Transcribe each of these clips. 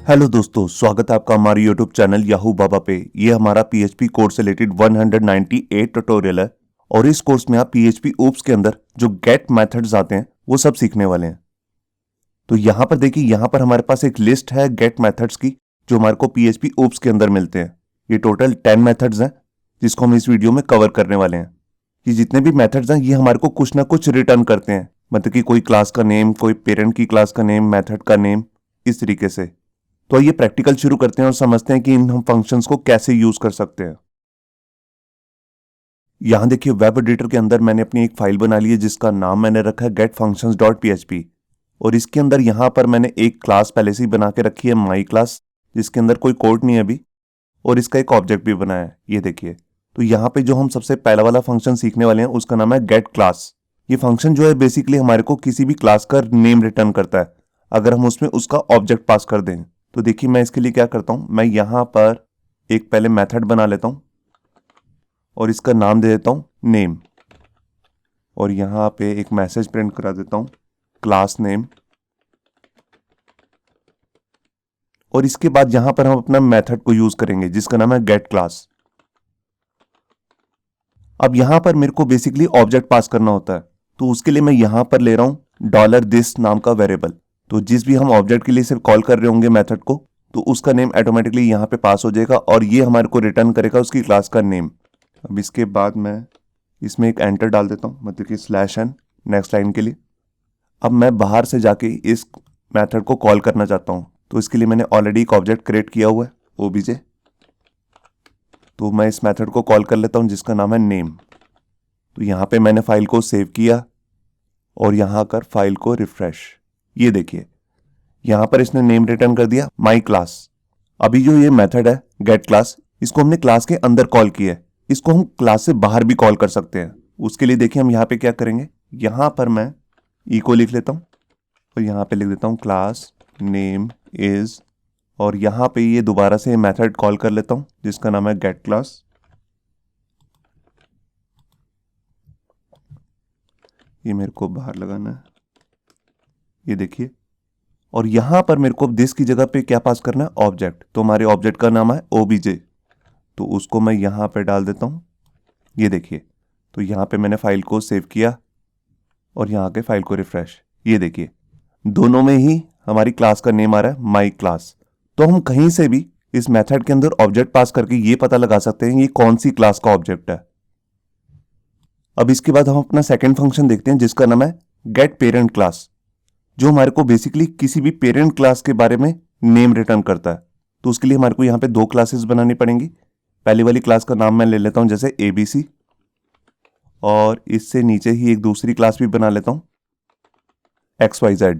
Hello दोस्तों, स्वागत है आपका हमारे यूट्यूब चैनल याहू बाबा पे। ये हमारा पीएचपी कोर्स से रिलेटेड 198 ट्यूटोरियल है और इस कोर्स में आप पीएचपी ओप्स के अंदर जो गेट मेथड्स आते हैं वो सब सीखने वाले हैं। तो यहाँ पर देखिए, यहाँ पर हमारे पास एक लिस्ट है गेट मेथड्स की जो हमारे को पीएचपी ओप्स के अंदर मिलते हैं। ये टोटल 10 मेथड्स हैं जिसको हम इस वीडियो में कवर करने वाले हैं। ये जितने भी मेथड्स हैं ये हमारे को कुछ ना कुछ रिटर्न करते हैं, मतलब कि कोई क्लास का नेम, कोई पेरेंट की क्लास का नेम, मेथड का नेम, इस तरीके से। तो आइए प्रैक्टिकल शुरू करते हैं और समझते हैं कि इन हम फंक्शंस को कैसे यूज कर सकते हैं। यहां देखिए, वेब एडिटर के अंदर मैंने अपनी एक फाइल बना ली है जिसका नाम मैंने रखा है getfunctions.php और इसके अंदर यहां पर मैंने एक क्लास पहले से ही बना के रखी है, माई क्लास, जिसके अंदर कोई कोड नहीं है अभी, और इसका एक ऑब्जेक्ट भी बनाया है, ये देखिए। तो यहाँ पे जो हम सबसे पहला वाला फंक्शन सीखने वाले हैं उसका नाम है गेट क्लास। ये फंक्शन जो है बेसिकली हमारे को किसी भी क्लास का नेम रिटर्न करता है अगर हम उसमें उसका ऑब्जेक्ट पास कर दें। तो देखिए, मैं इसके लिए क्या करता हूं, मैं यहां पर एक पहले मेथड बना लेता हूं और इसका नाम दे देता हूं नेम, और यहां पे एक मैसेज प्रिंट करा देता हूं क्लास नेम। और इसके बाद यहां पर हम अपना मेथड को यूज करेंगे जिसका नाम है गेट क्लास। अब यहां पर मेरे को बेसिकली ऑब्जेक्ट पास करना होता है, तो उसके लिए मैं यहां पर ले रहा हूं $this नाम का वेरिएबल। तो जिस भी हम ऑब्जेक्ट के लिए सिर्फ कॉल कर रहे होंगे मेथड को, तो उसका नेम ऑटोमेटिकली यहाँ पे पास हो जाएगा और ये हमारे को रिटर्न करेगा उसकी क्लास का नेम। अब इसके बाद मैं इसमें एक एंटर डाल देता हूँ, मतलब कि /n नेक्स्ट लाइन के लिए। अब मैं बाहर से जाके इस मेथड को कॉल करना चाहता हूँ, तो इसके लिए मैंने ऑलरेडी एक ऑब्जेक्ट क्रिएट किया हुआ है obj। तो मैं इस मेथड को कॉल कर लेता हूँ जिसका नाम है नेम। तो यहाँ पे मैंने फाइल को सेव किया और यहाँ कर फाइल को रिफ्रेश, ये देखिए यहां पर इसने नेम रिटर्न कर दिया माई क्लास। अभी जो ये मेथड है गेट क्लास, इसको हमने क्लास के अंदर कॉल किया है, इसको हम क्लास से बाहर भी कॉल कर सकते हैं। उसके लिए देखिए हम यहाँ पे क्या करेंगे, यहां पर मैं इको लिख लेता हूं और यहां पे लिख देता हूं क्लास नेम इज, और यहां पे ये दोबारा से मेथड कॉल कर लेता हूं जिसका नाम है गेट क्लास। ये मेरे को बाहर लगाना है, ये देखिए। और यहां पर मेरे को दिस की जगह पे क्या पास करना है, ऑब्जेक्ट। तो हमारे ऑब्जेक्ट का नाम है obj, तो उसको मैं यहां पे डाल देता हूं, ये देखिए। तो यहां पे मैंने फाइल को सेव किया और यहां के फाइल को रिफ्रेश, ये देखिए दोनों में ही हमारी क्लास का नेम आ रहा है माई क्लास। तो हम कहीं से भी इस मेथड के अंदर ऑब्जेक्ट पास करके ये पता लगा सकते हैं ये कौन सी क्लास का ऑब्जेक्ट है। अब इसके बाद हम अपना सेकेंड फंक्शन देखते हैं जिसका नाम है गेट पेरेंट क्लास, जो हमारे को बेसिकली किसी भी पेरेंट क्लास के बारे में नेम रिटर्न करता है। तो उसके लिए हमारे को यहाँ पे दो क्लासेस बनानी पड़ेंगी। पहली वाली क्लास का नाम मैं ले लेता हूँ जैसे ABC, और इससे नीचे ही एक दूसरी क्लास भी बना लेता हूँ XYZ,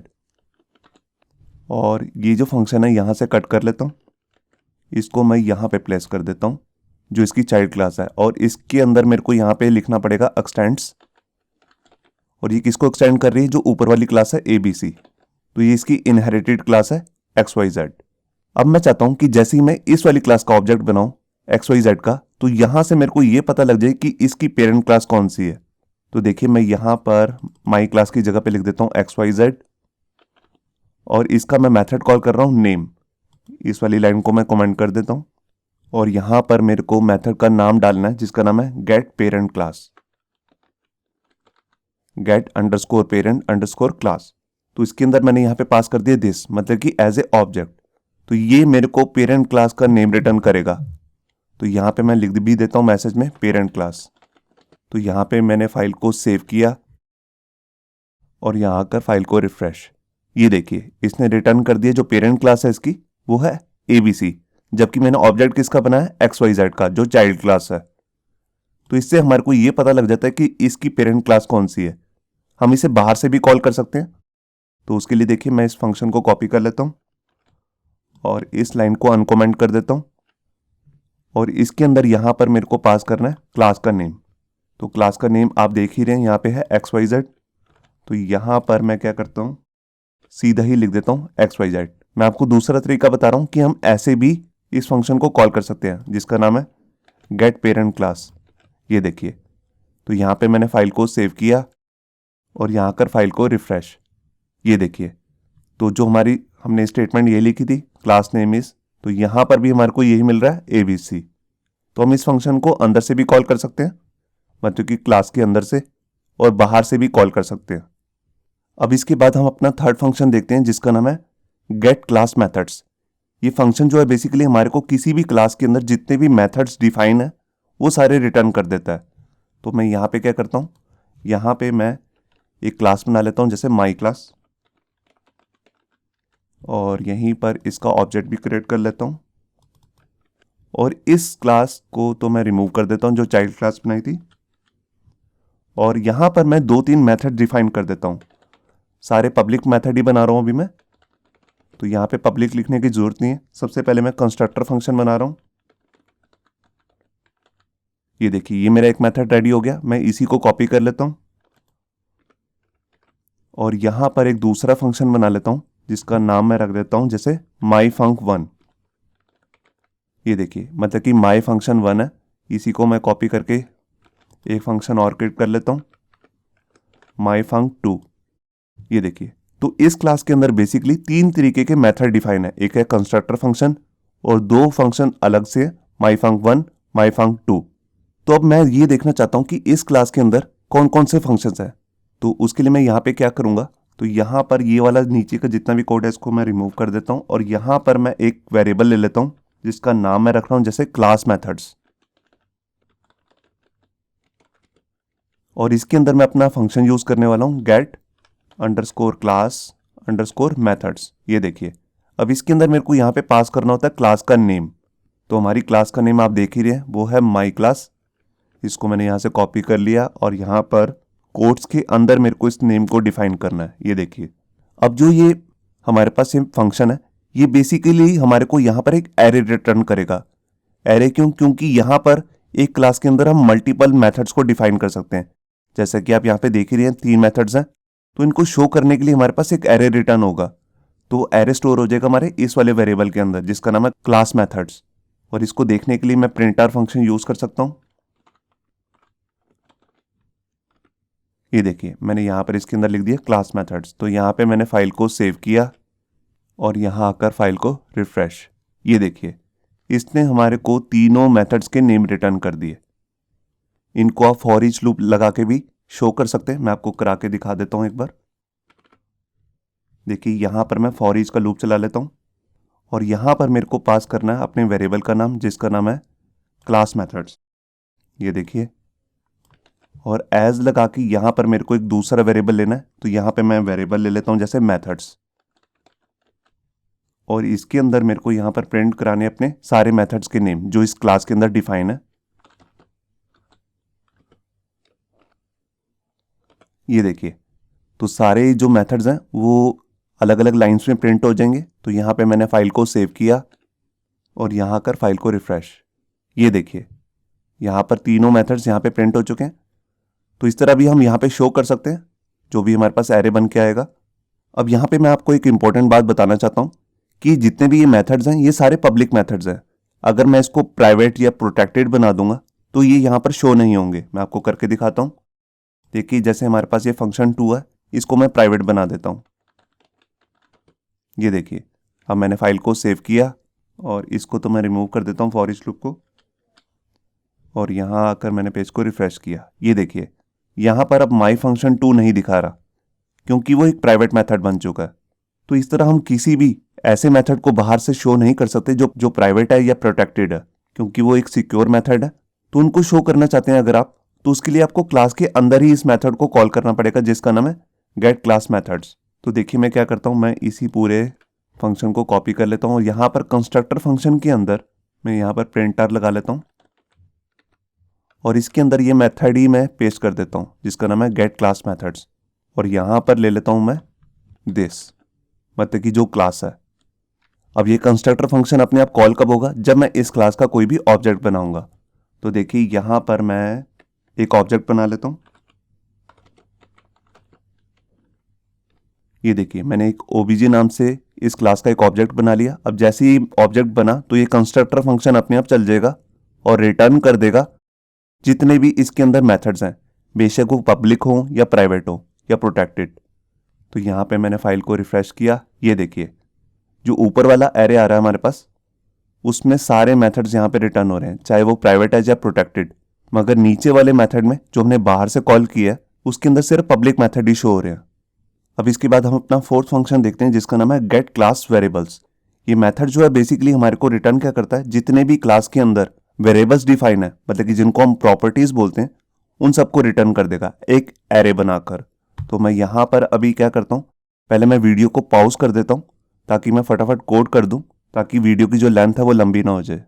और ये जो फंक्शन है यहाँ से कट कर लेता हूँ, इसको मैं यहाँ पे प्लेस कर देता हूँ जो इसकी चाइल्ड क्लास है। और इसके अंदर मेरे को यहाँ पे लिखना पड़ेगा एक्सटेंड्स, और ये किसको एक्सटेंड कर रही है, जो ऊपर वाली क्लास है ABC। तो ये इसकी इनहेरिटेड क्लास है XYZ। अब मैं चाहता हूं कि जैसे ही मैं इस वाली क्लास का ऑब्जेक्ट बनाऊं XYZ का, तो यहां से मेरे को ये पता लग जाए कि इसकी पेरेंट क्लास कौन सी है। तो देखिए मैं यहां पर माई क्लास की जगह पे लिख देता हूं XYZ, और इसका मैं मेथड कॉल कर रहा हूं नेम। इस वाली लाइन को मैं कमेंट कर देता हूं और यहां पर मेरे को मेथड का नाम डालना है जिसका नाम है get parent class, get underscore parent underscore class. तो इसके अंदर मैंने यहाँ पे पास कर दिया दिस, मतलब कि एज ए ऑब्जेक्ट। तो ये मेरे को पेरेंट क्लास का नेम रिटर्न करेगा। तो यहाँ पे मैं लिख भी देता हूँ मैसेज में पेरेंट क्लास। तो यहाँ पे मैंने फाइल को सेव किया और यहाँ आकर फाइल को रिफ्रेश, ये देखिए इसने रिटर्न कर दिया जो पेरेंट क्लास है इसकी वो है ABC, जबकि मैंने ऑब्जेक्ट किसका बनाया है XYZ का जो चाइल्ड क्लास है। तो इससे हमारे को ये पता लग जाता है कि इसकी पेरेंट क्लास कौन सी है। हम इसे बाहर से भी कॉल कर सकते हैं। तो उसके लिए देखिए मैं इस फंक्शन को कॉपी कर लेता हूं और इस लाइन को अनकमेंट कर देता हूं, और इसके अंदर यहां पर मेरे को पास करना है क्लास का नेम। तो क्लास का नेम आप देख ही रहे हैं यहाँ पे है XYZ। तो यहां पर मैं क्या करता हूं, सीधा ही लिख देता हूं XYZ। मैं आपको दूसरा तरीका बता रहा हूं कि हम ऐसे भी इस फंक्शन को कॉल कर सकते हैं जिसका नाम है गेट पेरेंट क्लास, ये देखिए। तो यहां पे मैंने फाइल को सेव किया और यहां कर फाइल को रिफ्रेश, ये देखिए। तो जो हमारी हमने स्टेटमेंट ये लिखी थी, क्लास नेम इज, तो यहाँ पर भी हमारे को यही मिल रहा है ABC। तो हम इस फंक्शन को अंदर से भी कॉल कर सकते हैं, मतलब कि क्लास के अंदर से, और बाहर से भी कॉल कर सकते हैं। अब इसके बाद हम अपना थर्ड फंक्शन देखते हैं जिसका नाम है गेट क्लास मेथड्स। ये फंक्शन जो है बेसिकली हमारे को किसी भी क्लास के अंदर जितने भी मेथड्स डिफाइन है वो सारे रिटर्न कर देता है। तो मैं यहाँ पे क्या करता हूँ, यहाँ पे मैं एक क्लास बना लेता हूँ जैसे माई क्लास, और यहीं पर इसका ऑब्जेक्ट भी क्रिएट कर लेता हूँ, और इस क्लास को तो मैं रिमूव कर देता हूँ जो चाइल्ड क्लास बनाई थी, और यहाँ पर मैं 2-3 मेथड डिफाइन कर देता हूँ। सारे पब्लिक मेथड ही बना रहा हूँ अभी मैं, तो यहाँ पे पब्लिक लिखने की जरूरत नहीं है। सबसे पहले मैं कंस्ट्रक्टर फंक्शन बना रहा हूँ। ये देखिए ये मेरा एक मेथड रेडी हो गया, मैं इसी को कॉपी कर लेता हूँ और यहाँ पर एक दूसरा फंक्शन बना लेता हूँ जिसका नाम मैं रख देता हूँ जैसे माई फंक 1। ये देखिए मतलब कि माई फंक्शन 1 है, इसी को मैं कॉपी करके एक फंक्शन और क्रिएट कर लेता हूँ माई फंक 2। ये देखिए, तो इस क्लास के अंदर बेसिकली 3 तरीके के मेथड डिफाइन है, एक है कंस्ट्रक्टर फंक्शन और 2 फंक्शन अलग से माई फंक 1, माई फंक 2। तो अब मैं ये देखना चाहता हूँ कि इस क्लास के अंदर कौन कौन से फंक्शंस हैं। तो उसके लिए मैं यहाँ पे क्या करूँगा, तो यहाँ पर ये वाला नीचे का जितना भी कोड है इसको मैं रिमूव कर देता हूँ और यहाँ पर मैं एक वेरिएबल ले लेता हूँ जिसका नाम मैं रख रहा हूँ जैसे क्लास मेथड्स, और इसके अंदर मैं अपना फंक्शन यूज करने वाला हूँ get underscore class underscore methods. ये देखिए अब इसके अंदर मेरे को यहाँ पे पास करना होता है क्लास का नेम। तो हमारी क्लास का नेम आप देख ही रहे हैं वो है माई क्लास। इसको मैंने यहाँ से कॉपी कर लिया और यहाँ पर कोट्स के अंदर मेरे को इस नेम को डिफाइन करना है। ये देखिए अब जो ये हमारे पास ये फंक्शन है ये बेसिकली हमारे को यहाँ पर एक एरे रिटर्न करेगा। एरे क्यों? क्योंकि यहाँ पर एक क्लास के अंदर हम मल्टीपल मेथड्स को डिफाइन कर सकते हैं। जैसा कि आप यहाँ पे देख ही रहे हैं 3 मेथड्स हैं, तो इनको शो करने के लिए हमारे पास एक एरे रिटर्न होगा। तो एरे स्टोर हो जाएगा हमारे इस वाले वेरिएबल के अंदर जिसका नाम है क्लास मेथड्स, और इसको देखने के लिए मैं प्रिंटर फंक्शन यूज कर सकता हूँ। ये देखिए मैंने यहाँ पर इसके अंदर लिख दिया क्लास मेथड्स। तो यहाँ पे मैंने फाइल को सेव किया और यहाँ आकर फाइल को रिफ्रेश, ये देखिए इसने हमारे को तीनों मेथड्स के नेम रिटर्न कर दिए। इनको आप फॉर ईच लूप लगा के भी शो कर सकते हैं, मैं आपको करा के दिखा देता हूँ एक बार। देखिए यहाँ पर मैं फॉर ईच का लूप चला लेता हूँ और यहाँ पर मेरे को पास करना है अपने वेरिएबल का नाम जिसका नाम है क्लास मेथड्स। ये देखिए, और एज लगा के यहाँ पर मेरे को एक दूसरा वेरिएबल लेना है, तो यहाँ पे मैं वेरिएबल ले लेता हूँ जैसे मेथड्स, और इसके अंदर मेरे को यहाँ पर प्रिंट कराने अपने सारे मेथड्स के नेम जो इस क्लास के अंदर डिफाइन है। ये देखिए तो सारे जो मेथड्स हैं वो अलग अलग लाइंस में प्रिंट हो जाएंगे। तो यहाँ पे मैंने फाइल को सेव किया और यहाँ कर फाइल को रिफ्रेश, ये देखिए यहाँ पर तीनों मेथड्स यहाँ पे प्रिंट हो चुके हैं। तो इस तरह भी हम यहाँ पे शो कर सकते हैं जो भी हमारे पास एरे बन के आएगा। अब यहाँ पे मैं आपको एक इंपॉर्टेंट बात बताना चाहता हूँ कि जितने भी ये मेथड्स हैं ये सारे पब्लिक मेथड्स हैं। अगर मैं इसको प्राइवेट या प्रोटेक्टेड बना दूंगा तो ये यहाँ पर शो नहीं होंगे। मैं आपको करके दिखाता हूँ। देखिए जैसे हमारे पास ये फंक्शन 2 है, इसको मैं प्राइवेट बना देता हूँ। ये देखिए अब मैंने फाइल को सेव किया और इसको तो मैं रिमूव कर देता हूँ फॉर ईच लूप को, और यहाँ आकर मैंने पेज को रिफ्रेश किया। ये देखिए यहाँ पर अब माई फंक्शन 2 नहीं दिखा रहा क्योंकि वो एक प्राइवेट मेथड बन चुका है। तो इस तरह हम किसी भी ऐसे मेथड को बाहर से शो नहीं कर सकते जो प्राइवेट है या प्रोटेक्टेड है, क्योंकि वो एक सिक्योर मेथड है। तो उनको शो करना चाहते हैं अगर आप, तो उसके लिए आपको क्लास के अंदर ही इस मेथड को कॉल करना पड़ेगा जिसका नाम है गेट क्लास मेथड्स। तो देखिए मैं क्या करता हूँ, मैं इसी पूरे फंक्शन को कॉपी कर लेता हूँ और यहाँ पर कंस्ट्रक्टर फंक्शन के अंदर मैं यहाँ पर प्रिंटर लगा लेता हूँ और इसके अंदर ये मेथड ही मैं पेस्ट कर देता हूँ जिसका नाम है गेट क्लास मेथड्स, और यहाँ पर ले लेता हूँ मैं दिस, मतलब कि जो क्लास है। अब ये कंस्ट्रक्टर फंक्शन अपने आप कॉल कब होगा, जब मैं इस क्लास का कोई भी ऑब्जेक्ट बनाऊंगा। तो देखिए यहाँ पर मैं एक ऑब्जेक्ट बना लेता हूँ। ये देखिए मैंने एक ओबीजे नाम से इस क्लास का एक ऑब्जेक्ट बना लिया। अब जैसे ही ऑब्जेक्ट बना तो ये कंस्ट्रक्टर फंक्शन अपने आप चल जाएगा और रिटर्न कर देगा जितने भी इसके अंदर मेथड्स हैं, बेशक वो पब्लिक हो या प्राइवेट हो या प्रोटेक्टेड। तो यहाँ पे मैंने फाइल को रिफ्रेश किया, ये देखिए जो ऊपर वाला एरे आ रहा है हमारे पास, उसमें सारे मेथड्स यहाँ पे रिटर्न हो रहे हैं, चाहे वो प्राइवेट है या प्रोटेक्टेड। मगर नीचे वाले मेथड में जो हमने बाहर से कॉल किया है उसके अंदर सिर्फ पब्लिक मेथड ही शो हो रहे हैं। अब इसके बाद हम अपना फोर्थ फंक्शन देखते हैं जिसका नाम है गेट क्लास वेरिएबल्स। ये मेथड जो है बेसिकली हमारे को रिटर्न क्या करता है, जितने भी क्लास के अंदर वेरिएबल्स डिफाइन है, मतलब कि जिनको हम प्रॉपर्टीज बोलते हैं, उन सबको रिटर्न कर देगा एक एरे बनाकर। तो मैं यहाँ पर अभी क्या करता हूँ, पहले मैं वीडियो को पॉज कर देता हूँ ताकि मैं फटाफट कोड कर दूं, ताकि वीडियो की जो लेंथ है वो लंबी ना हो जाए।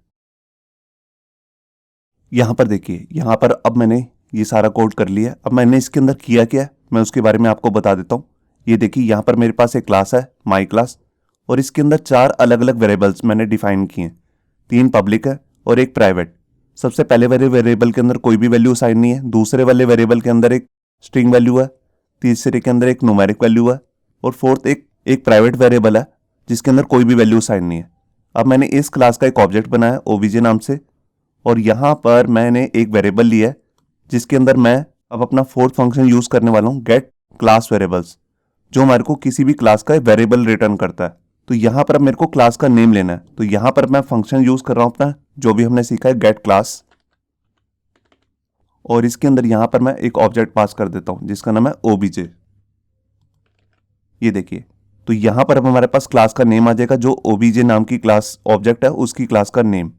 यहाँ पर देखिए, यहाँ पर अब मैंने ये सारा कोड कर लिया। अब मैंने इसके अंदर किया क्या है मैं उसके बारे में आपको बता देता हूँ। ये देखिए, यहाँ पर मेरे पास एक क्लास है माई क्लास, और इसके अंदर 4 अलग अलग वेरिएबल्स मैंने डिफाइन किए हैं। 3 पब्लिक है और एक प्राइवेट। सबसे पहले वाले वेरिएबल के अंदर कोई भी वैल्यू असाइन नहीं है, दूसरे वाले वेरिएबल के अंदर एक स्ट्रिंग वैल्यू है, तीसरे के अंदर एक न्यूमेरिक वैल्यू है, और फोर्थ एक प्राइवेट वेरिएबल है जिसके अंदर कोई भी वैल्यू असाइन नहीं है। अब मैंने इस क्लास का एक ऑब्जेक्ट बनाया ओबीजे नाम से, और यहाँ पर मैंने एक वेरिएबल लिया है जिसके अंदर मैं अब अपना फोर्थ फंक्शन यूज करने वाला हूँ, गेट क्लास वेरिएबल्स, जो हमारे को किसी भी क्लास का वेरिएबल रिटर्न करता है। तो यहाँ पर अब मेरे को क्लास का नेम लेना है, तो यहाँ पर मैं फंक्शन यूज कर रहा हूँ अपना जो भी हमने सीखा है गेट क्लास, और इसके अंदर यहाँ पर मैं एक ऑब्जेक्ट पास कर देता हूँ जिसका नाम है ओबीजे। ये देखिए, तो यहाँ पर अब हमारे पास क्लास का नेम आ जाएगा, जो ओबीजे नाम की क्लास ऑब्जेक्ट है उसकी क्लास का नेम।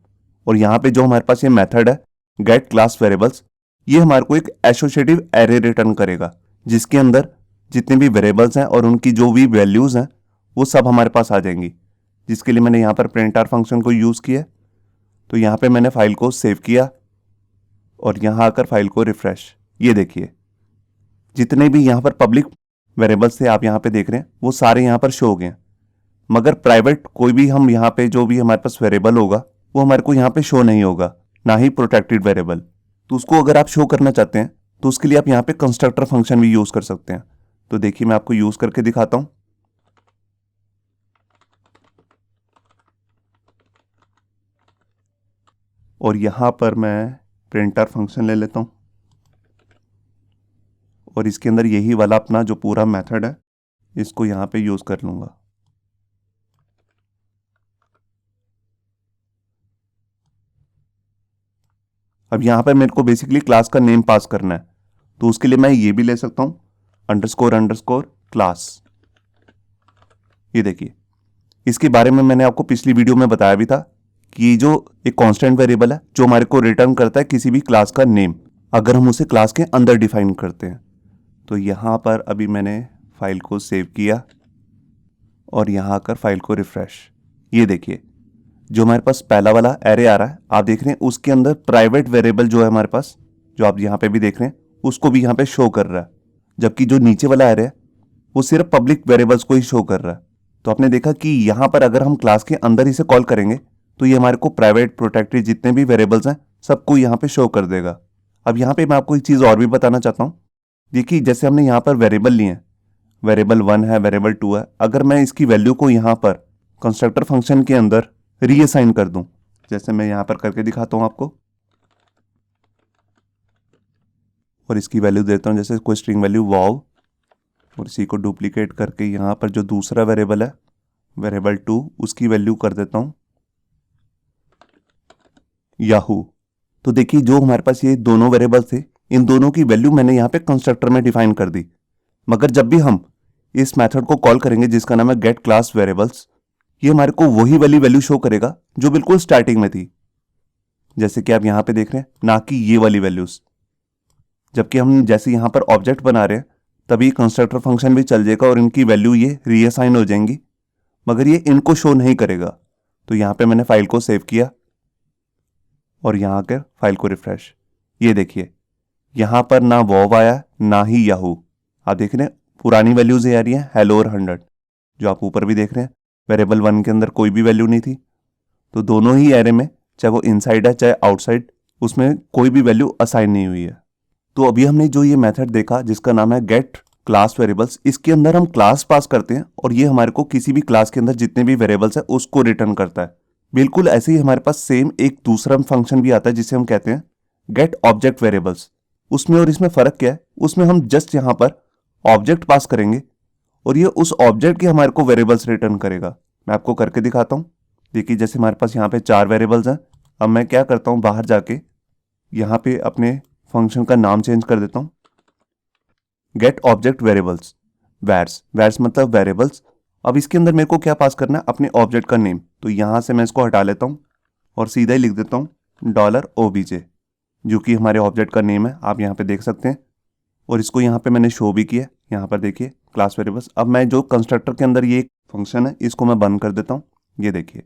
और यहाँ पे जो हमारे पास ये मेथड है गेट क्लास वेरिएबल्स, ये हमारे को एक एसोसिएटिव एरे रिटर्न करेगा जिसके अंदर जितने भी वेरिएबल्स हैं और उनकी जो भी वैल्यूज हैं वो सब हमारे पास आ जाएंगी, जिसके लिए मैंने यहाँ पर प्रिंटर फंक्शन को यूज किया। तो यहाँ पे मैंने फाइल को सेव किया और यहाँ आकर फाइल को रिफ्रेश। ये देखिए, जितने भी यहाँ पर पब्लिक वेरिएबल्स थे आप यहाँ पे देख रहे हैं वो सारे यहाँ पर शो हो गए हैं, मगर प्राइवेट कोई भी हम यहाँ पे जो भी हमारे पास वेरिएबल होगा वो हमारे को यहाँ पे शो नहीं होगा, ना ही प्रोटेक्टेड वेरिएबल। तो उसको अगर आप शो करना चाहते हैं तो उसके लिए आप यहाँ पे कंस्ट्रक्टर फंक्शन भी यूज कर सकते हैं। तो देखिए, मैं आपको यूज करके दिखाता हूं। और यहां पर मैं प्रिंटर फंक्शन ले लेता हूं और इसके अंदर यही वाला अपना जो पूरा मेथड है इसको यहां पे यूज कर लूंगा। अब यहां पर मेरे को बेसिकली क्लास का नेम पास करना है, तो उसके लिए मैं ये भी ले सकता हूं अंडरस्कोर अंडरस्कोर क्लास। ये देखिए, इसके बारे में मैंने आपको पिछली वीडियो में बताया भी था कि जो एक कांस्टेंट वेरिएबल है जो हमारे को रिटर्न करता है किसी भी क्लास का नेम, अगर हम उसे क्लास के अंदर डिफाइन करते हैं। तो यहाँ पर अभी मैंने फाइल को सेव किया और यहाँ आकर फाइल को रिफ्रेश। ये देखिए, जो हमारे पास पहला वाला एरे आ रहा है आप देख रहे हैं, उसके अंदर प्राइवेट वेरिएबल जो है हमारे पास, जो आप यहाँ पे भी देख रहे हैं, उसको भी यहाँ पे शो कर रहा है, जबकि जो नीचे वाला एरे है वो सिर्फ पब्लिक वेरिएबल्स को ही शो कर रहा है। तो आपने देखा कि यहाँ पर अगर हम क्लास के अंदर इसे कॉल करेंगे तो ये हमारे को प्राइवेट प्रोटेक्टेड जितने भी वेरिएबल्स हैं सबको यहाँ पे शो कर देगा। अब यहाँ पे मैं आपको एक चीज़ और भी बताना चाहता हूँ। देखिए, जैसे हमने यहाँ पर वेरिएबल लिए हैं, वेरिएबल 1 है, वेरिएबल 2 है, अगर मैं इसकी वैल्यू को यहाँ पर कंस्ट्रक्टर फंक्शन के अंदर रीअसाइन कर दूं, जैसे मैं यहाँ पर करके दिखाता हूँ आपको, और इसकी वैल्यू देता हूँ जैसे कोई स्ट्रिंग वैल्यू वाव, और इसी को डुप्लीकेट करके यहाँ पर जो दूसरा वेरिएबल है वेरिएबल 2 उसकी वैल्यू कर देता हूँ याहू। तो देखिए, जो हमारे पास ये दोनों वेरिएबल थे इन दोनों की वैल्यू मैंने यहाँ पे कंस्ट्रक्टर में डिफाइन कर दी, मगर जब भी हम इस मेथड को कॉल करेंगे जिसका नाम है गेट क्लास वेरिएबल्स, ये हमारे को वही वाली वैल्यू शो करेगा जो बिल्कुल स्टार्टिंग में थी, जैसे कि आप यहाँ पे देख रहे हैं, ना कि ये वाली वैल्यूज। जबकि हम जैसे यहाँ पर ऑब्जेक्ट बना रहे हैं तभी कंस्ट्रक्टर फंक्शन भी चल जाएगा और इनकी वैल्यू ये रीअसाइन हो जाएंगी, मगर ये इनको शो नहीं करेगा। तो यहाँ पे मैंने फाइल को सेव किया और यहाँ आकर फाइल को रिफ्रेश। ये देखिए, यहाँ पर ना वॉव आया ना ही याहू। आप देख रहे हैं पुरानी वैल्यूज आ रही हैं हेलो और 100, जो आप ऊपर भी देख रहे हैं वेरिएबल 1 के अंदर कोई भी वैल्यू नहीं थी। तो दोनों ही एरे में, चाहे वो इनसाइड है चाहे आउटसाइड, उसमें कोई भी वैल्यू असाइन नहीं हुई है। तो अभी हमने जो ये मेथड देखा जिसका नाम है गेट क्लास वेरिएबल्स, इसके अंदर हम क्लास पास करते हैं और ये हमारे को किसी भी क्लास के अंदर जितने भी वेरिएबल्स है उसको रिटर्न करता है। बिल्कुल ऐसे ही हमारे पास सेम एक दूसरा फंक्शन भी आता है जिसे हम कहते हैं गेट ऑब्जेक्ट वेरिएबल्स। उसमें और इसमें फर्क क्या है, उसमें हम जस्ट यहाँ पर ऑब्जेक्ट पास करेंगे और ये उस ऑब्जेक्ट के हमारे को वेरिएबल्स रिटर्न करेगा। मैं आपको करके दिखाता हूँ। देखिए जैसे हमारे पास यहाँ पे 4 वेरिएबल्स हैं। अब मैं क्या करता हूँ, बाहर जाके यहाँ पे अपने फंक्शन का नाम चेंज कर देता हूँ, गेट ऑब्जेक्ट वेरिएबल्स, वैर्स मतलब वेरिएबल्स। अब इसके अंदर मेरे को क्या पास करना है, अपने ऑब्जेक्ट का नेम। तो यहाँ से मैं इसको हटा लेता हूँ और सीधा ही लिख देता हूँ $obj, जो कि हमारे ऑब्जेक्ट का नेम है, आप यहाँ पे देख सकते हैं। और इसको यहाँ पे मैंने शो भी किया, यहाँ पर देखिए क्लास वेरिएबल्स। अब मैं जो कंस्ट्रक्टर के अंदर ये फंक्शन है इसको मैं बंद कर देता हूँ, ये देखिए।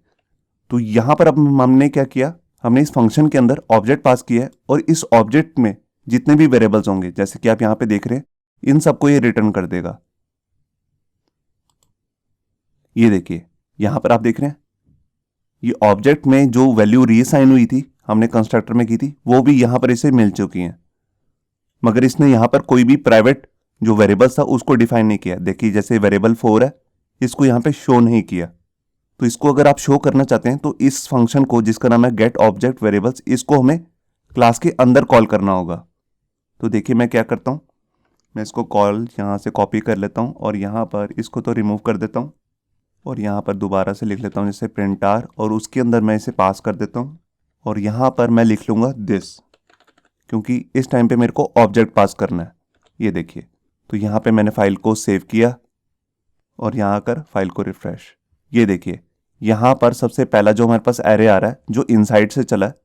तो यहाँ पर अब हमने क्या किया, हमने इस फंक्शन के अंदर ऑब्जेक्ट पास किया है और इस ऑब्जेक्ट में जितने भी वेरिएबल्स होंगे, जैसे कि आप यहाँ पे देख रहे हैं, इन सबको ये रिटर्न कर देगा। ये देखिए यहाँ पर आप देख रहे हैं, ये ऑब्जेक्ट में जो वैल्यू रीअसाइन हुई थी, हमने कंस्ट्रक्टर में की थी, वो भी यहाँ पर इसे मिल चुकी हैं। मगर इसने यहाँ पर कोई भी प्राइवेट जो वेरिएबल्स था उसको डिफाइन नहीं किया। देखिए जैसे वेरिएबल 4 है, इसको यहाँ पे शो नहीं किया। तो इसको अगर आप शो करना चाहते हैं तो इस फंक्शन को, जिसका नाम है गेट ऑब्जेक्ट वेरिएबल्स, इसको हमें क्लास के अंदर कॉल करना होगा। तो देखिए मैं क्या करता हूँ, मैं इसको कॉल यहाँ से कॉपी कर लेता हूँ और यहाँ पर इसको तो रिमूव कर देता हूँ और यहाँ पर दोबारा से लिख लेता हूँ जैसे प्रिंट r, और उसके अंदर मैं इसे पास कर देता हूँ और यहाँ पर मैं लिख लूँगा दिस, क्योंकि इस टाइम पे मेरे को ऑब्जेक्ट पास करना है। ये देखिए, तो यहाँ पे मैंने फाइल को सेव किया और यहाँ आकर फाइल को रिफ्रेश। ये देखिए यहाँ पर सबसे पहला जो हमारे पास एरे आ रहा है, जो इनसाइड से चला है,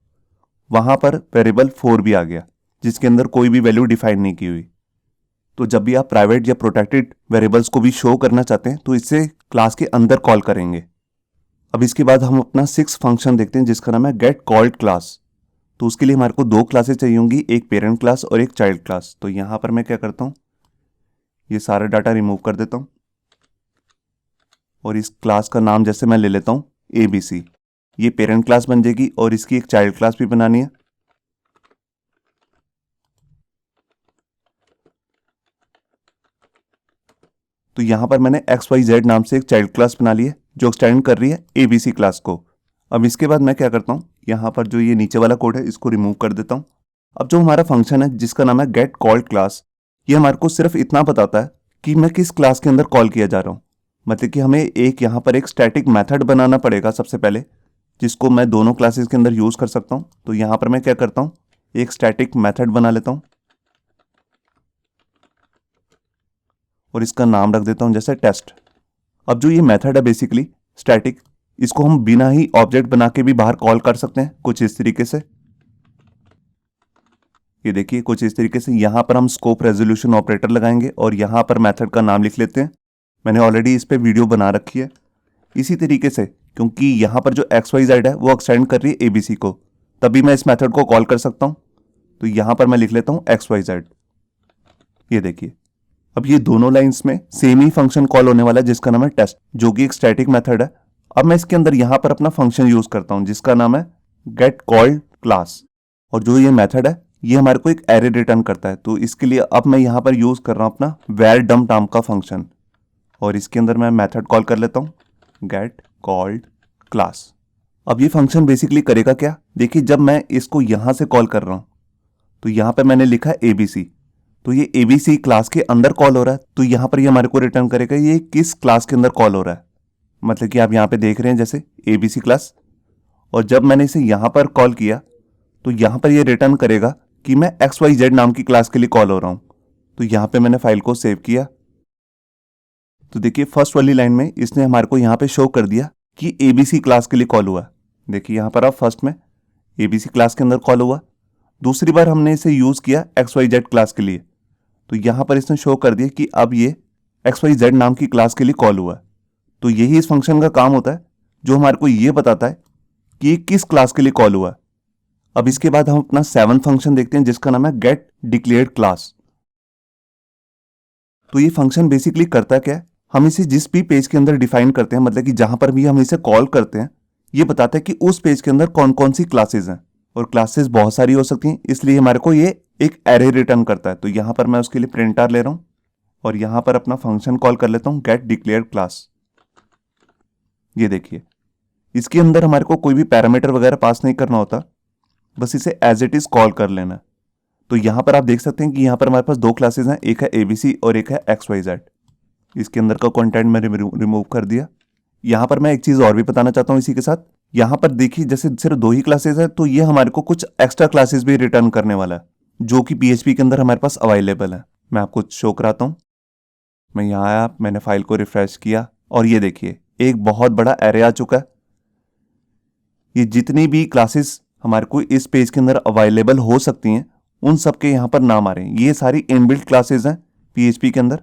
वहाँ पर वेरिएबल 4 भी आ गया, जिसके अंदर कोई भी वैल्यू डिफाइन नहीं की हुई। तो जब भी आप प्राइवेट या प्रोटेक्टेड वेरिएबल्स को भी शो करना चाहते हैं तो इससे क्लास के अंदर कॉल करेंगे। अब इसके बाद हम अपना 6 फंक्शन देखते हैं, जिसका नाम है गेट कॉल्ड क्लास। तो उसके लिए हमारे को 2 क्लासेस चाहिए होंगी, एक पेरेंट क्लास और एक चाइल्ड क्लास। तो यहाँ पर मैं क्या करता हूँ, ये सारा डाटा रिमूव कर देता हूँ और इस क्लास का नाम जैसे मैं ले लेता हूँ ABC। ये पेरेंट क्लास बन जाएगी और इसकी एक चाइल्ड क्लास भी बनानी है। तो यहाँ पर मैंने XYZ नाम से एक चाइल्ड क्लास बना ली है, जो एक्सटेंड कर रही है ABC क्लास को। अब इसके बाद मैं क्या करता हूँ, यहाँ पर जो ये नीचे वाला कोड है इसको रिमूव कर देता हूँ। अब जो हमारा फंक्शन है जिसका नाम है गेट कॉल्ड क्लास, ये हमारे को सिर्फ इतना बताता है कि मैं किस क्लास के अंदर कॉल किया जा रहा हूँ। मतलब कि हमें एक यहाँ पर एक स्टैटिक मेथड बनाना पड़ेगा सबसे पहले, जिसको मैं दोनों क्लासेस के अंदर यूज़ कर सकता हूँ। तो यहाँ पर मैं क्या करता हूँ, एक स्टैटिक मेथड बना लेता हूँ और इसका नाम रख देता हूँ जैसे टेस्ट। अब जो ये मेथड है बेसिकली स्टैटिक, इसको हम बिना ही ऑब्जेक्ट बना के भी बाहर कॉल कर सकते हैं, कुछ इस तरीके से। ये देखिए कुछ इस तरीके से। यहाँ पर हम स्कोप रेजोल्यूशन ऑपरेटर लगाएंगे और यहाँ पर मेथड का नाम लिख लेते हैं। मैंने ऑलरेडी इस पे वीडियो बना रखी है। इसी तरीके से, क्योंकि यहाँ पर जो XYZ है वो एक्सटेंड कर रही है ABC को, तभी मैं इस मेथड को कॉल कर सकता हूँ। तो यहाँ पर मैं लिख लेता हूँ XYZ। ये देखिए अब ये दोनों लाइंस में सेम ही फंक्शन कॉल होने वाला है, जिसका नाम है टेस्ट, जो कि एक स्टैटिक मेथड है। अब मैं इसके अंदर यहाँ पर अपना फंक्शन यूज करता हूँ जिसका नाम है गेट कॉल्ड क्लास, और जो ये मेथड है ये हमारे को एक एरे रिटर्न करता है। तो इसके लिए अब मैं यहाँ पर यूज कर रहा हूँ अपना वेर डम नाम का फंक्शन, और इसके अंदर मैं मेथड कॉल कर लेता हूँ गेट कॉल्ड क्लास। अब ये फंक्शन बेसिकली करेगा क्या, देखिए जब मैं इसको यहाँ से कॉल कर रहा हूँ तो यहाँ पे मैंने लिखा ABC, तो ये ABC क्लास के अंदर कॉल हो रहा है। तो यहाँ पर ये हमारे को रिटर्न करेगा ये किस क्लास के अंदर कॉल हो रहा है। मतलब कि आप यहाँ पे देख रहे हैं जैसे ABC क्लास, और जब मैंने इसे यहाँ पर कॉल किया तो यहाँ पर ये रिटर्न करेगा कि मैं XYZ नाम की क्लास के लिए कॉल हो रहा हूँ। तो यहाँ पे मैंने फाइल को सेव किया। तो देखिए फर्स्ट वाली लाइन में इसने हमारे को यहाँ पे शो कर दिया कि ABC क्लास के लिए कॉल हुआ। देखिए यहाँ पर आप फर्स्ट में ABC क्लास के अंदर कॉल हुआ, दूसरी बार हमने इसे यूज किया XYZ क्लास के लिए, तो यहाँ पर इसने शो कर दिया कि अब ये XYZ नाम की क्लास के लिए कॉल हुआ। तो यही इस फंक्शन का काम होता है, जो हमारे को ये बताता है कि ये किस क्लास के लिए कॉल हुआ। अब इसके बाद हम अपना 7th फंक्शन देखते हैं जिसका नाम है गेट डिक्लेयर्ड क्लास। तो ये फंक्शन बेसिकली करता क्या है, हम इसे जिस भी पेज के अंदर डिफाइन करते हैं, मतलब कि जहां पर भी हम इसे कॉल करते हैं, ये बताता है कि उस पेज के अंदर कौन कौन सी क्लासेस हैं, और क्लासेस बहुत सारी हो सकती हैं, इसलिए हमारे को ये एक एरे रिटर्न करता है। तो यहां पर मैं उसके लिए प्रिंटर ले रहा हूं और यहां पर अपना फंक्शन कॉल कर लेता हूं गेट डिक्लेयर्ड क्लास। ये देखिए इसके अंदर हमारे को कोई भी पैरामीटर वगैरह पास नहीं करना होता, बस इसे एज इट इज कॉल कर लेना। तो यहां पर आप देख सकते हैं कि यहां पर हमारे पास 2 क्लासेस हैं, एक है ABC और एक है XYZ। इसके अंदर का कंटेंट मैंने रिमूव कर दिया। यहाँ पर मैं एक चीज़ और भी बताना चाहता हूँ इसी के साथ। यहाँ पर देखिए जैसे सिर्फ 2 ही क्लासेस है, तो ये हमारे को कुछ एक्स्ट्रा क्लासेस भी रिटर्न करने वाला है जो कि PHP के अंदर हमारे पास अवेलेबल है। मैं आपको शो कराता हूँ। मैं यहाँ आया, मैंने फाइल को रिफ्रेश किया और ये देखिए एक बहुत बड़ा एरे आ चुका है। ये जितनी भी क्लासेस हमारे को इस पेज के अंदर अवेलेबल हो सकती हैं उन सब के यहाँ पर नाम आ रहे हैं। ये सारी इनबिल्ट क्लासेस हैं PHP के अंदर।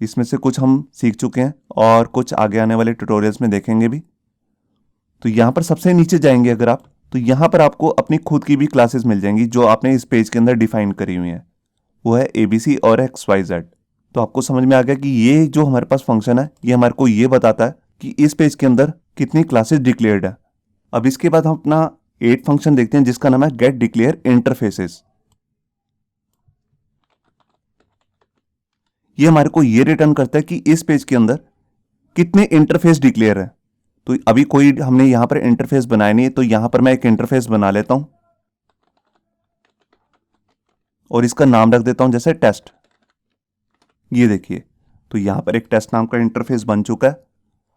इसमें से कुछ हम सीख चुके हैं और कुछ आगे आने वाले ट्यूटोरियल्स में देखेंगे भी। तो यहाँ पर सबसे नीचे जाएंगे अगर आप, तो यहाँ पर आपको अपनी खुद की भी क्लासेस मिल जाएंगी जो आपने इस पेज के अंदर डिफाइन करी हुई हैं। वो है ABC और XYZ। तो आपको समझ में आ गया कि ये जो हमारे पास फंक्शन है ये हमारे को ये बताता है कि इस पेज के अंदर कितनी क्लासेस डिक्लेयर्ड है। अब इसके बाद हम अपना 8 फंक्शन देखते हैं जिसका नाम है गेट डिक्लेयर इंटरफेसेस। ये हमारे को ये रिटर्न करता है कि इस पेज के अंदर कितने इंटरफेस डिक्लेयर है। तो अभी कोई हमने यहां पर इंटरफेस बनाया नहीं है, तो यहां पर मैं एक इंटरफेस बना लेता हूं और इसका नाम रख देता हूं जैसे टेस्ट। ये देखिए, तो यहां पर एक टेस्ट नाम का इंटरफेस बन चुका है।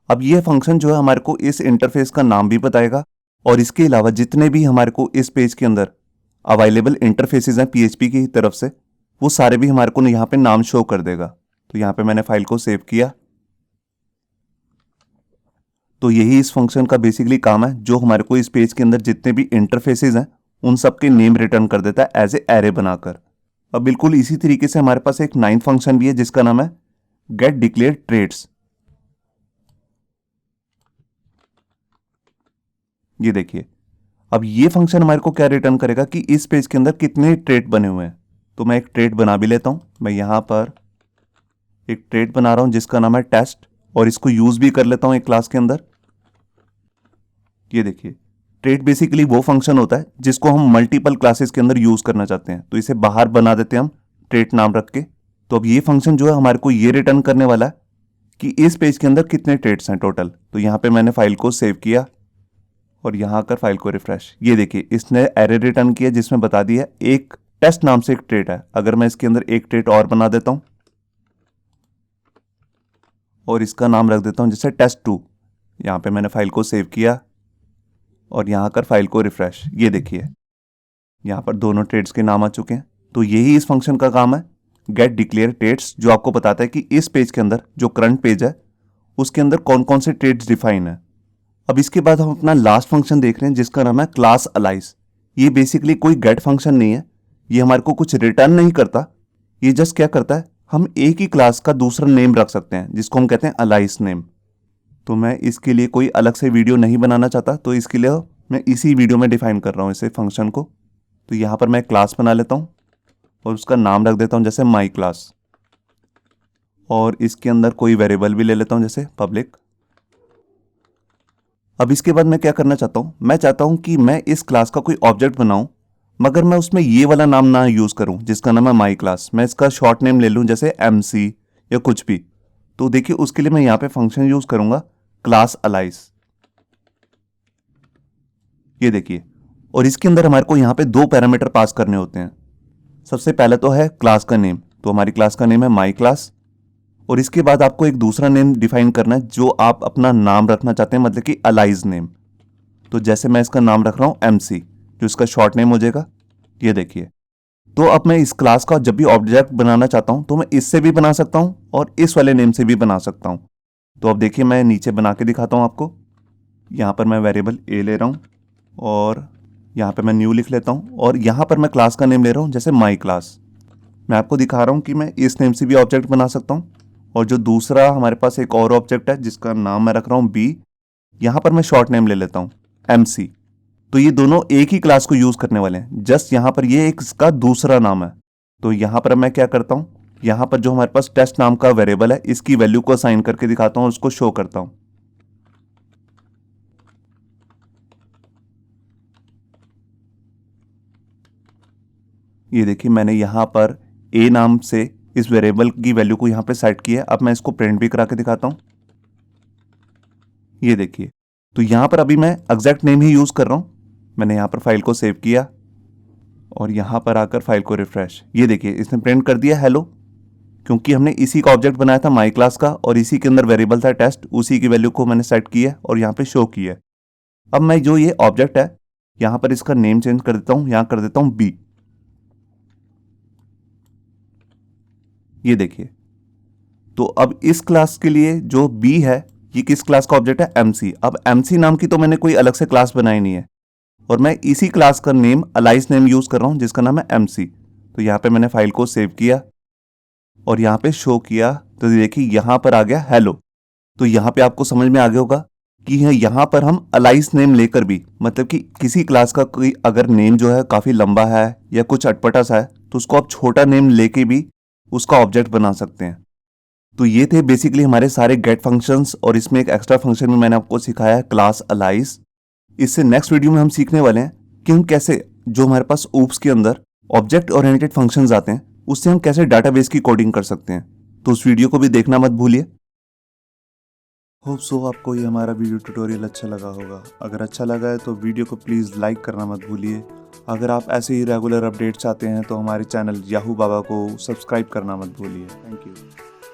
अब ये फंक्शन जो है हमारे को इस इंटरफेस का नाम भी बताएगा और इसके अलावा जितने भी हमारे को इस पेज के अंदर अवेलेबल इंटरफेसेस हैं PHP की तरफ से, वो सारे भी हमारे को यहाँ पे नाम शो कर देगा। तो यहाँ पे मैंने फाइल को सेव किया। तो यही इस फंक्शन का बेसिकली काम है जो हमारे को इस पेज के अंदर जितने भी इंटरफेसेस हैं उन सब के नेम रिटर्न कर देता है एज ए एरे बनाकर। अब बिल्कुल इसी तरीके से हमारे पास एक 9th फंक्शन भी है जिसका नाम है गेट डिक्लेयर ट्रेड्स। ये देखिए, अब ये फंक्शन हमारे को क्या रिटर्न करेगा कि इस पेज के अंदर कितने ट्रेड बने हुए हैं। तो मैं एक ट्रेड बना भी लेता हूं। मैं यहां पर एक ट्रेड बना रहा हूं जिसका नाम है टेस्ट और इसको यूज भी कर लेता हूं एक क्लास के अंदर। ये देखिए, ट्रेड बेसिकली वो फंक्शन होता है जिसको हम मल्टीपल क्लासेस के अंदर यूज करना चाहते हैं, तो इसे बाहर बना देते हैं हम ट्रेड नाम रख के। तो अब ये फंक्शन जो है हमारे को ये रिटर्न करने वाला है कि इस पेज के अंदर कितने ट्रेड्स हैं टोटल। तो यहां पे मैंने फाइल को सेव किया और यहां आकर फाइल को रिफ्रेश। ये देखिए, इसने एरे रिटर्न किया जिसमें बता दिया एक टेस्ट नाम से एक ट्रेड है। अगर मैं इसके अंदर एक ट्रेड और बना देता हूं और इसका नाम रख देता हूं जैसे test2। यहां पे मैंने फाइल को सेव किया और यहां आकर फाइल को रिफ्रेश। ये देखिए, यहां पर दोनों ट्रेड्स के नाम आ चुके हैं। तो यही इस फंक्शन का काम है, गेट डिक्लेयर ट्रेड्स, जो आपको बताता है कि इस पेज के अंदर जो करंट पेज है उसके अंदर कौन कौन से ट्रेड्स डिफाइन है। अब इसके बाद हम अपना लास्ट फंक्शन देख रहे हैं जिसका नाम है क्लास अलाइज। ये बेसिकली कोई गेट फंक्शन नहीं है, ये हमारे को कुछ रिटर्न नहीं करता। ये जस्ट क्या करता है, हम एक ही क्लास का दूसरा नेम रख सकते हैं जिसको हम कहते हैं अलाइज नेम। तो मैं इसके लिए कोई अलग से वीडियो नहीं बनाना चाहता, तो इसके लिए मैं इसी वीडियो में डिफाइन कर रहा हूँ इसे फंक्शन को। तो यहाँ पर मैं क्लास बना लेता हूँ और उसका नाम रख देता हूँ जैसे माई क्लास, और इसके अंदर कोई वेरिएबल भी ले लेता हूँ जैसे पब्लिक। अब इसके बाद मैं क्या करना चाहता हूँ, मैं चाहता हूँ कि मैं इस क्लास का कोई ऑब्जेक्ट बनाऊँ मगर मैं उसमें ये वाला नाम ना यूज़ करूँ जिसका नाम है माई क्लास। मैं इसका शॉर्ट नेम ले लूँ जैसे MC या कुछ भी। तो देखिए, उसके लिए मैं यहाँ पे फंक्शन यूज़ करूँगा क्लास अलाइज। ये देखिए, और इसके अंदर हमारे को यहाँ पे 2 पैरामीटर पास करने होते हैं। सबसे पहले तो है क्लास का नेम, तो हमारी क्लास का नेम है माई क्लास। और इसके बाद आपको एक दूसरा नेम डिफाइन करना है जो आप अपना नाम रखना चाहते हैं, मतलब कि अलाइज नेम। तो जैसे मैं इसका नाम रख रहा हूँ MC, जो इसका शॉर्ट नेम हो जाएगा। ये देखिए, तो अब मैं इस क्लास का जब भी ऑब्जेक्ट बनाना चाहता हूँ तो मैं इससे भी बना सकता हूँ और इस वाले नेम से भी बना सकता हूँ। तो अब देखिए, मैं नीचे बना के दिखाता हूँ आपको। यहाँ पर मैं वेरिएबल A ले रहा हूँ और यहाँ पे मैं न्यू लिख लेता हूँ और यहाँ पर मैं क्लास का नेम ले रहा हूँ जैसे माई क्लास। मैं आपको दिखा रहा हूँ कि मैं इस नेम से भी ऑब्जेक्ट बना सकता हूँ। और जो दूसरा हमारे पास एक और ऑब्जेक्ट है जिसका नाम मैं रख रहा हूँ B, यहाँ पर मैं शॉर्ट नेम ले लेता हूँ MC। तो ये दोनों एक ही क्लास को यूज करने वाले हैं, जस्ट यहाँ पर ये एक इसका दूसरा नाम है। तो यहाँ पर मैं क्या करता हूँ, यहाँ पर जो हमारे पास टेस्ट नाम का वेरिएबल है इसकी वैल्यू को असाइन करके दिखाता हूँ और उसको शो करता हूँ। ये देखिए, मैंने यहाँ पर A नाम से इस वेरिएबल की वैल्यू को यहाँ पे सेट किया है। अब मैं इसको प्रिंट भी करा के दिखाता हूँ। ये देखिए, तो यहाँ पर अभी मैं एग्जैक्ट नेम ही यूज कर रहा हूँ। मैंने यहाँ पर फाइल को सेव किया और यहाँ पर आकर फाइल को रिफ्रेश। ये देखिए, इसने प्रिंट कर दिया हेलो, क्योंकि हमने इसी का ऑब्जेक्ट बनाया था माई क्लास का और इसी के अंदर वेरिएबल था टेस्ट, उसी की वैल्यू को मैंने सेट किया और यहाँ पे शो किया। अब मैं जो ये ऑब्जेक्ट है यहाँ पर इसका नेम चेंज कर देता हूँ, यहाँ कर देता हूँ बी। ये देखिए, तो अब इस क्लास के लिए जो बी है ये किस क्लास का ऑब्जेक्ट है, एमसी। अब एमसी नाम की तो मैंने कोई अलग से क्लास बनाई नहीं है और मैं इसी क्लास का नेम अलाइस नेम यूज कर रहा हूं जिसका नाम है एमसी। तो यहां पे मैंने फाइल को सेव किया और यहां पे शो किया, तो देखिए यहां पर आ गया हेलो। तो यहां पे आपको समझ में आ गया होगा कि यहां पर हम अलाइस नेम लेकर भी, मतलब कि किसी क्लास का कोई अगर नेम जो है काफी लंबा है या कुछ अटपटा सा है तो उसको आप छोटा नेम लेके भी उसका ऑब्जेक्ट बना सकते हैं। तो ये थे बेसिकली हमारे सारे गेट फंक्शंस और इसमें एक एक्स्ट्रा फंक्शन में मैंने आपको सिखाया है क्लास अलाइस। इससे नेक्स्ट वीडियो में हम सीखने वाले हैं कि हम कैसे जो हमारे पास ऊप्स के अंदर ऑब्जेक्ट ओरिएंटेड फंक्शंस आते हैं उससे हम कैसे डाटाबेस की कोडिंग कर सकते हैं। तो उस वीडियो को भी देखना मत भूलिए। होप सो आपको ये हमारा वीडियो ट्यूटोरियल अच्छा लगा होगा। अगर अच्छा लगा है तो वीडियो को प्लीज़ लाइक करना मत भूलिए। अगर आप ऐसे ही रेगुलर अपडेट्स चाहते हैं तो हमारे चैनल याहू बाबा को सब्सक्राइब करना मत भूलिए। Thank you.